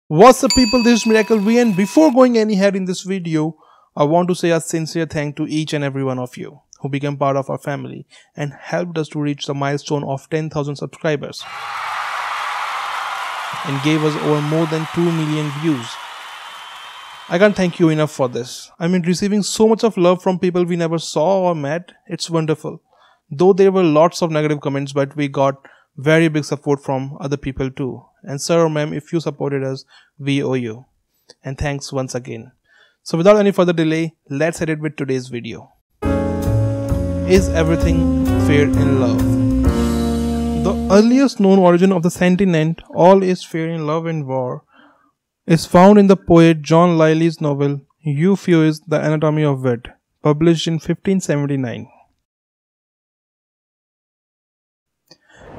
What's up people, this is Miracle V, and before going any ahead in this video, I want to say a sincere thank to each and every one of you who became part of our family and helped us to reach the milestone of 10,000 subscribers and gave us over more than 2 million views. I can't thank you enough for this. I mean, receiving so much of love from people we never saw or met, it's wonderful. Though there were lots of negative comments, but we got very big support from other people too. And sir or ma'am, if you supported us, we owe you. And thanks once again. So without any further delay, let's head it with today's video. Is everything fair in love? The earliest known origin of the sentiment, all is fair in love and war, is found in the poet John Lyly's novel Euphues, The Anatomy of Wit, published in 1579.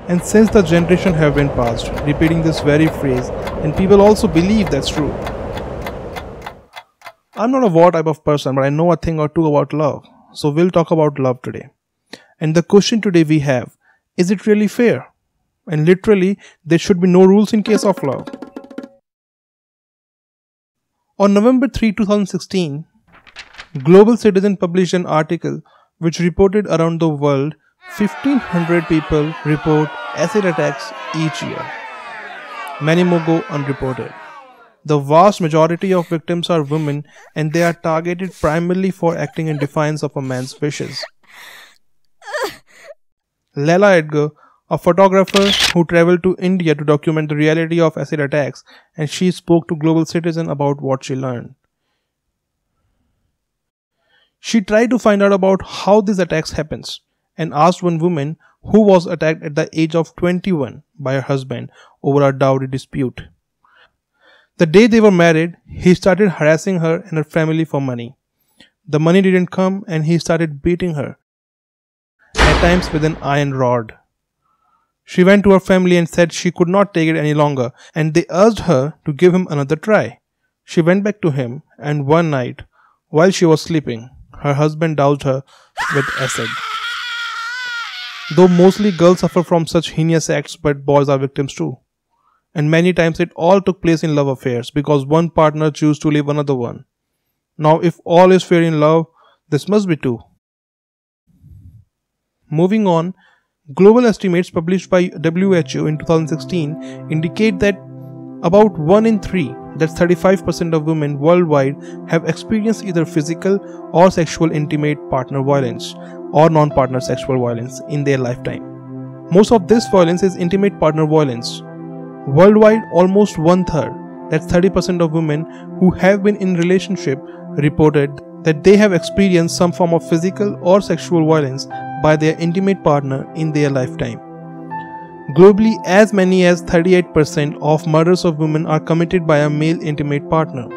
And since the generation have been passed, repeating this very phrase, and people also believe that's true. I'm not a war type of person, but I know a thing or two about love. So we'll talk about love today. And the question today we have, is it really fair? And literally, there should be no rules in case of love. On November 3, 2016, Global Citizen published an article which reported around the world 1,500 people report acid attacks each year. Many more go unreported. The vast majority of victims are women, and they are targeted primarily for acting in defiance of a man's wishes. Leila Edgar, a photographer who traveled to India to document the reality of acid attacks, and she spoke to Global Citizen about what she learned. She tried to find out about how these attacks happens, and asked one woman who was attacked at the age of 21 by her husband over a dowry dispute. The day they were married, he started harassing her and her family for money. The money didn't come and he started beating her, at times with an iron rod. She went to her family and said she could not take it any longer, and they urged her to give him another try. She went back to him, and one night, while she was sleeping, her husband doused her with acid. Though mostly girls suffer from such heinous acts, but boys are victims too. And many times it all took place in love affairs because one partner chose to leave another one. Now if all is fair in love, this must be too. Moving on, global estimates published by WHO in 2016 indicate that about 1 in 3, that's 35% of women worldwide, have experienced either physical or sexual intimate partner violence or non-partner sexual violence in their lifetime. Most of this violence is intimate partner violence. Worldwide, almost 1/3, that's 30% of women who have been in relationship reported that they have experienced some form of physical or sexual violence by their intimate partner in their lifetime. Globally, as many as 38% of murders of women are committed by a male intimate partner.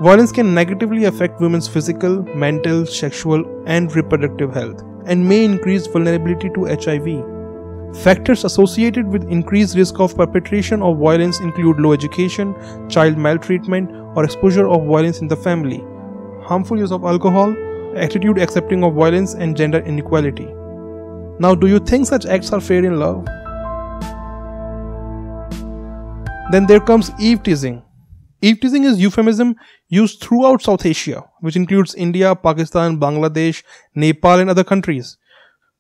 Violence can negatively affect women's physical, mental, sexual, and reproductive health, and may increase vulnerability to HIV. Factors associated with increased risk of perpetration of violence include low education, child maltreatment, or exposure of violence in the family, harmful use of alcohol, attitude accepting of violence, and gender inequality. Now, do you think such acts are fair in love? Then there comes eve teasing. Eve teasing is euphemism used throughout South Asia, which includes India, Pakistan, Bangladesh, Nepal, and other countries,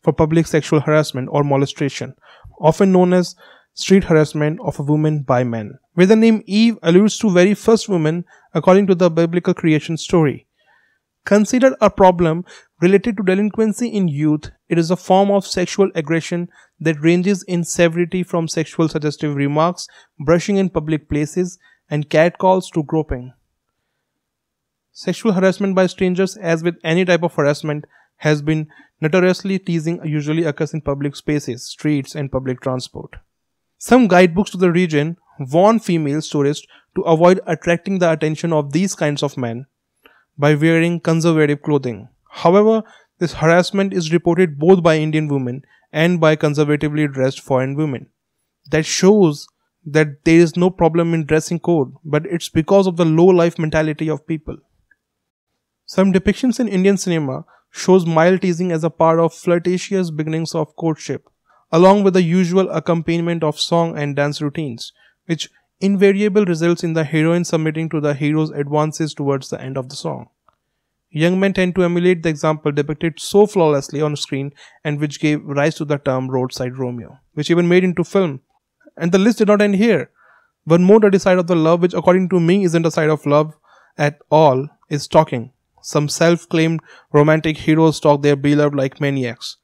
for public sexual harassment or molestation, often known as street harassment of a woman by men, where the name Eve alludes to very first woman according to the biblical creation story. Considered a problem related to delinquency in youth, it is a form of sexual aggression that ranges in severity from sexual suggestive remarks, brushing in public places, and catcalls to groping. Sexual harassment by strangers, as with any type of harassment, has been notoriously teasing usually occurs in public spaces, streets, and public transport. Some guidebooks to the region warn female tourists to avoid attracting the attention of these kinds of men by wearing conservative clothing. However, this harassment is reported both by Indian women and by conservatively dressed foreign women. That shows that there is no problem in dressing code, but it's because of the low life mentality of people. Some depictions in Indian cinema shows mild teasing as a part of flirtatious beginnings of courtship, along with the usual accompaniment of song and dance routines, which invariably results in the heroine submitting to the hero's advances towards the end of the song. Young men tend to emulate the example depicted so flawlessly on screen and which gave rise to the term roadside Romeo, which even made into film. And the list did not end here. One more dirty side of the love, which according to me isn't a side of love at all, is stalking. Some self-claimed romantic heroes stalk their beloved like maniacs.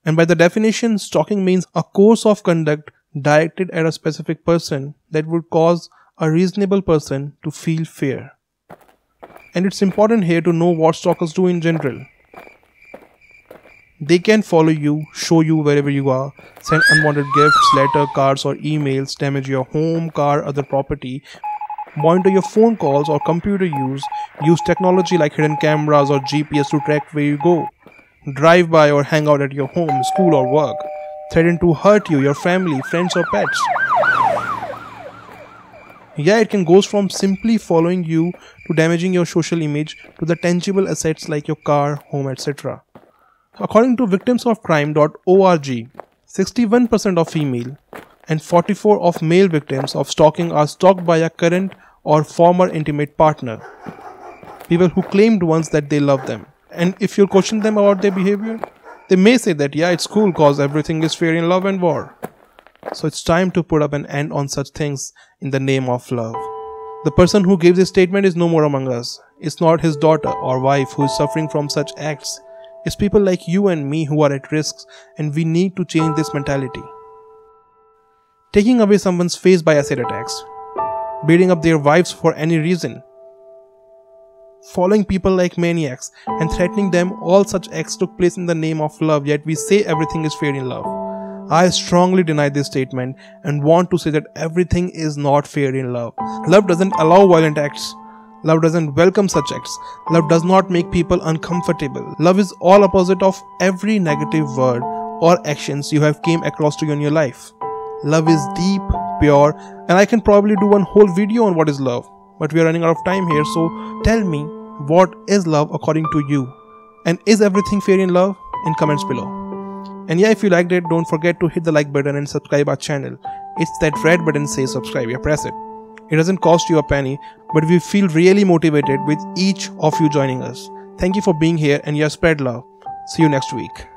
And by the definition, stalking means a course of conduct directed at a specific person that would cause a reasonable person to feel fear. And it's important here to know what stalkers do in general. They can follow you, show you wherever you are, send unwanted gifts, letters, cards or emails, damage your home, car, other property, monitor your phone calls or computer use technology like hidden cameras or GPS to track where you go, drive by or hang out at your home, school or work, threaten to hurt you, your family, friends or pets. Yeah, it can go from simply following you to damaging your social image to the tangible assets like your car, home, etc. According to victimsofcrime.org, 61% of female and 44% of male victims of stalking are stalked by a current or former intimate partner. People who claimed once that they love them. And if you question them about their behavior, they may say that yeah, it's cool cause everything is fair in love and war. So it's time to put up an end on such things in the name of love. The person who gave this statement is no more among us. It's not his daughter or wife who is suffering from such acts. It's people like you and me who are at risk, and we need to change this mentality. Taking away someone's face by acid attacks, beating up their wives for any reason, following people like maniacs and threatening them, all such acts took place in the name of love, yet we say everything is fair in love. I strongly deny this statement and want to say that everything is not fair in love. Love doesn't allow violent acts. Love doesn't welcome such acts. Love does not make people uncomfortable. Love is all opposite of every negative word or actions you have came across to you in your life. Love is deep, pure, and I can probably do one whole video on what is love. But we are running out of time here, so tell me, what is love according to you? And is everything fair in love? In comments below. And yeah, if you liked it, don't forget to hit the like button and subscribe our channel. It's that red button says subscribe, yeah, press it. It doesn't cost you a penny, but we feel really motivated with each of you joining us. Thank you for being here and yeah, spread love. See you next week.